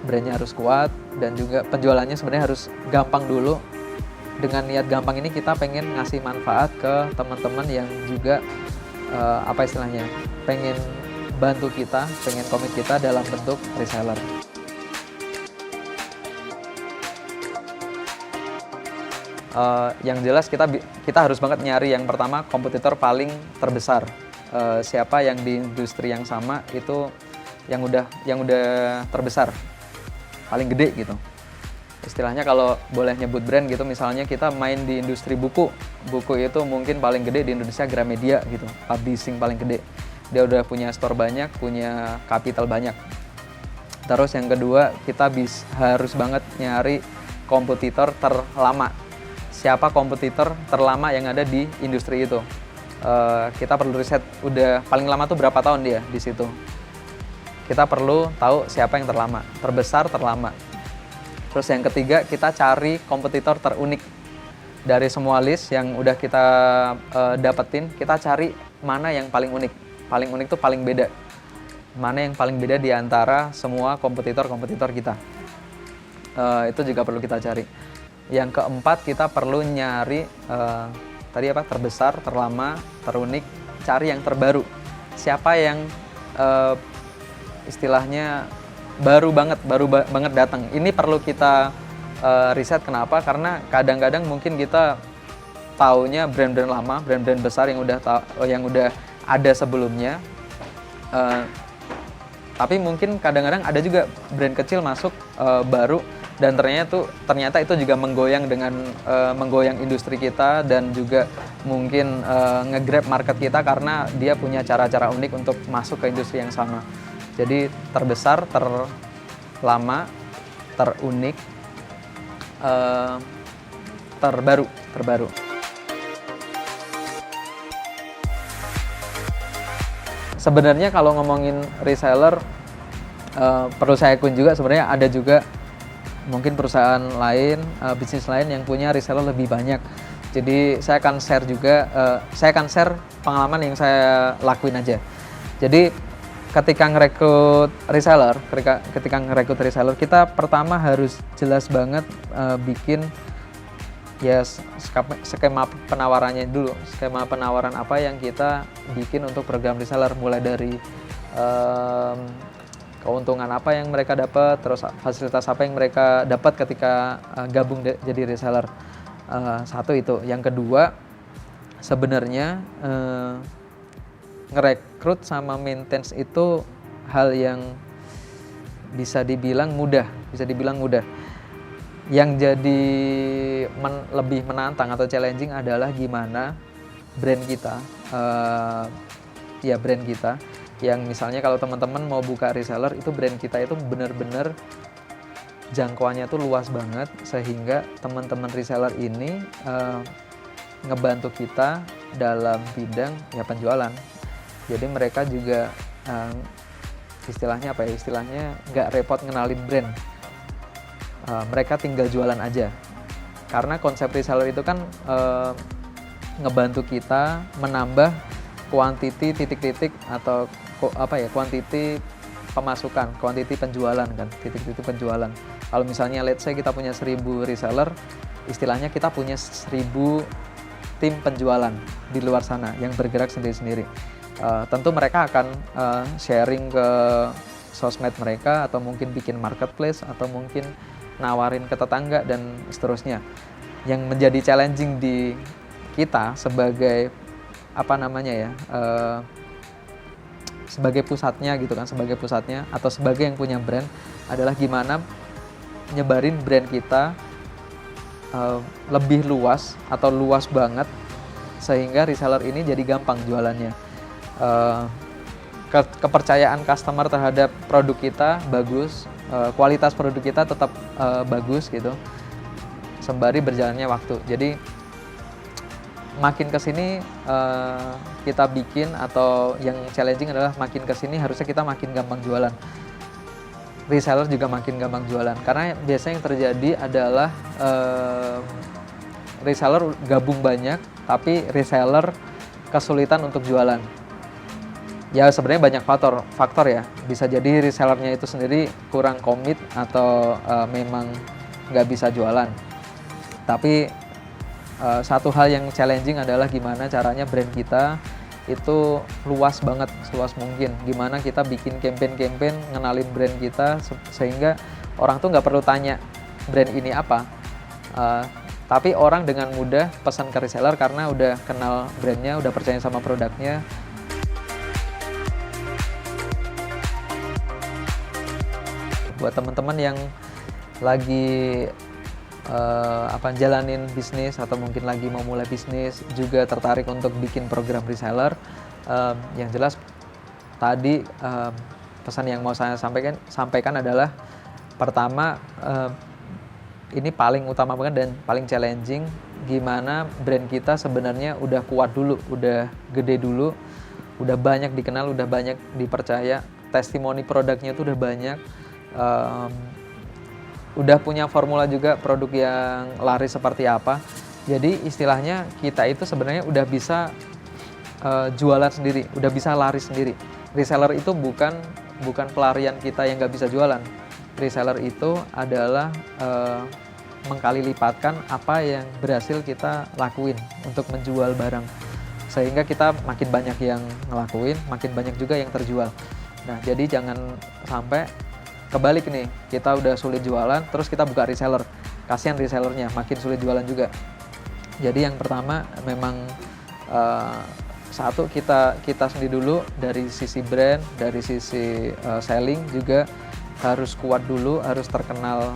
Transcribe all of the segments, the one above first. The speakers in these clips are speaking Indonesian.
brandnya harus kuat, dan juga penjualannya sebenarnya harus gampang dulu. Dengan niat gampang ini kita pengen ngasih manfaat ke teman-teman yang juga apa istilahnya, pengen bantu kita, pengen komit kita dalam bentuk reseller. Yang jelas kita harus banget nyari yang pertama kompetitor paling terbesar. Siapa yang di industri yang sama itu yang udah terbesar, paling gede gitu. Istilahnya kalau boleh nyebut brand gitu, misalnya kita main di industri buku itu mungkin paling gede di Indonesia Gramedia gitu, publishing paling gede. Dia udah punya store banyak, punya capital banyak. Terus yang kedua, kita harus banget nyari kompetitor terlama. Siapa kompetitor terlama yang ada di industri itu? Kita perlu riset udah paling lama tuh berapa tahun dia di situ. Kita perlu tahu siapa yang terlama, terbesar, terlama. Terus yang ketiga, kita cari kompetitor terunik. Dari semua list yang udah kita dapetin, kita cari mana yang paling unik. Paling unik tuh paling beda. Mana yang paling beda di antara semua kompetitor-kompetitor kita. Itu juga perlu kita cari. Yang keempat, kita perlu nyari terbesar, terlama, terunik, cari yang terbaru. Siapa yang istilahnya baru banget datang. Ini perlu kita riset. Kenapa? Karena kadang-kadang mungkin kita taunya brand-brand lama, brand-brand besar yang udah ada sebelumnya. Tapi mungkin kadang-kadang ada juga brand kecil masuk baru, dan ternyata itu juga menggoyang industri kita, dan juga mungkin nge-grab market kita karena dia punya cara-cara unik untuk masuk ke industri yang sama. Jadi terbesar, terlama, terunik, terbaru. Sebenarnya kalau ngomongin reseller, perlu saya akui juga sebenarnya ada juga mungkin perusahaan lain, bisnis lain yang punya reseller lebih banyak. Jadi saya akan share pengalaman yang saya lakuin aja. Jadi ketika ngerekrut reseller, kita pertama harus jelas banget bikin ya skema penawarannya dulu. Skema penawaran apa yang kita bikin untuk program reseller, mulai dari keuntungan apa yang mereka dapat, terus fasilitas apa yang mereka dapat ketika gabung jadi reseller. Satu itu. Yang kedua, sebenarnya ngerekrut sama maintenance itu hal yang bisa dibilang mudah. Yang jadi lebih menantang atau challenging adalah gimana brand kita, yang misalnya kalau teman-teman mau buka reseller, itu brand kita itu benar-benar jangkauannya tuh luas banget, sehingga teman-teman reseller ini ngebantu kita dalam bidang penjualan. Jadi mereka juga istilahnya nggak repot ngenalin brand. Mereka tinggal jualan aja. Karena konsep reseller itu kan ngebantu kita menambah kuantiti titik-titik atau kuantiti pemasukan, kuantiti penjualan kan, titik-titik penjualan. Kalau misalnya let's say kita punya 1000 reseller, istilahnya kita punya 1000 tim penjualan di luar sana yang bergerak sendiri-sendiri. Tentu mereka akan sharing ke sosmed mereka, atau mungkin bikin marketplace, atau mungkin nawarin ke tetangga dan seterusnya. Yang menjadi challenging di kita sebagai sebagai pusatnya gitu kan, sebagai pusatnya atau sebagai yang punya brand, adalah gimana nyebarin brand kita lebih luas atau luas banget, sehingga reseller ini jadi gampang jualannya. Kepercayaan customer terhadap produk kita bagus, kualitas produk kita tetap bagus gitu, sembari berjalannya waktu. Jadi makin kesini kita bikin, atau yang challenging adalah makin kesini harusnya kita makin gampang jualan. Reseller juga makin gampang jualan, karena biasanya yang terjadi adalah reseller gabung banyak, tapi reseller kesulitan untuk jualan. Ya sebenarnya banyak faktor ya. Bisa jadi resellernya itu sendiri kurang komit atau memang nggak bisa jualan. Tapi satu hal yang challenging adalah gimana caranya brand kita itu luas banget, seluas mungkin. Gimana kita bikin campaign ngenalin brand kita sehingga orang tuh nggak perlu tanya brand ini apa. Tapi orang dengan mudah pesan ke reseller karena udah kenal brandnya, udah percaya sama produknya. Buat teman-teman yang lagi jalanin bisnis atau mungkin lagi mau mulai bisnis juga tertarik untuk bikin program reseller, yang jelas tadi pesan yang mau saya sampaikan adalah pertama, ini paling utama banget dan paling challenging, gimana brand kita sebenarnya udah kuat dulu, udah gede dulu, udah banyak dikenal, udah banyak dipercaya, testimoni produknya tuh udah banyak, udah punya formula juga produk yang laris seperti apa. Jadi istilahnya kita itu sebenarnya udah bisa jualan sendiri, udah bisa laris sendiri. Reseller itu bukan pelarian kita yang nggak bisa jualan. Reseller itu adalah mengkali lipatkan apa yang berhasil kita lakuin untuk menjual barang. Sehingga kita makin banyak yang ngelakuin, makin banyak juga yang terjual. Nah, jadi jangan sampai kebalik nih, kita udah sulit jualan, terus kita buka reseller. Kasihan resellernya, makin sulit jualan juga. Jadi yang pertama memang satu kita sendiri dulu dari sisi brand, dari sisi selling juga harus kuat dulu, harus terkenal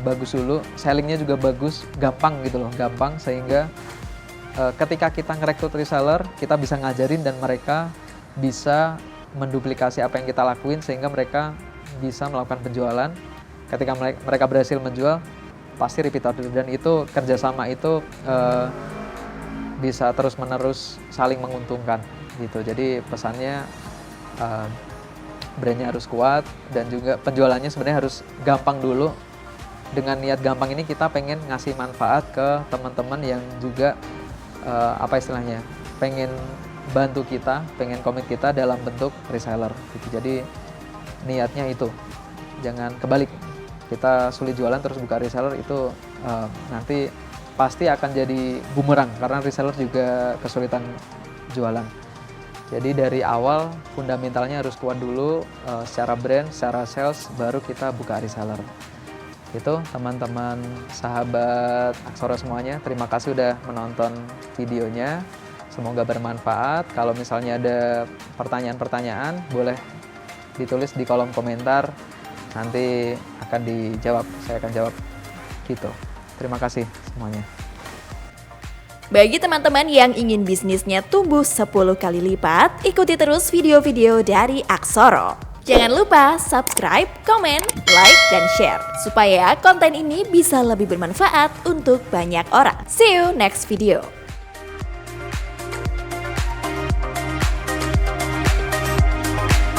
bagus dulu. Sellingnya juga bagus, gampang gitu loh, gampang sehingga ketika kita ngerekrut reseller, kita bisa ngajarin dan mereka bisa menduplikasi apa yang kita lakuin sehingga mereka bisa melakukan penjualan. Ketika mereka berhasil menjual, pasti repeat order, dan itu kerjasama itu bisa terus-menerus saling menguntungkan gitu. Jadi pesannya brandnya harus kuat dan juga penjualannya sebenarnya harus gampang dulu. Dengan niat gampang ini kita pengen ngasih manfaat ke teman-teman yang juga pengen bantu kita, pengen komit kita dalam bentuk reseller gitu. Jadi niatnya itu, jangan kebalik. Kita sulit jualan terus buka reseller, itu nanti pasti akan jadi bumerang karena reseller juga kesulitan jualan. Jadi dari awal fundamentalnya harus kuat dulu, secara brand, secara sales, baru kita buka reseller. Itu teman-teman sahabat Aksara semuanya, terima kasih udah menonton videonya. Semoga bermanfaat. Kalau misalnya ada pertanyaan-pertanyaan, boleh ditulis di kolom komentar. Nanti akan dijawab, saya akan jawab gitu. Terima kasih semuanya. Bagi teman-teman yang ingin bisnisnya tumbuh 10 kali lipat, ikuti terus video-video dari Aksara. Jangan lupa subscribe, komen, like, dan share supaya konten ini bisa lebih bermanfaat untuk banyak orang. See you next video.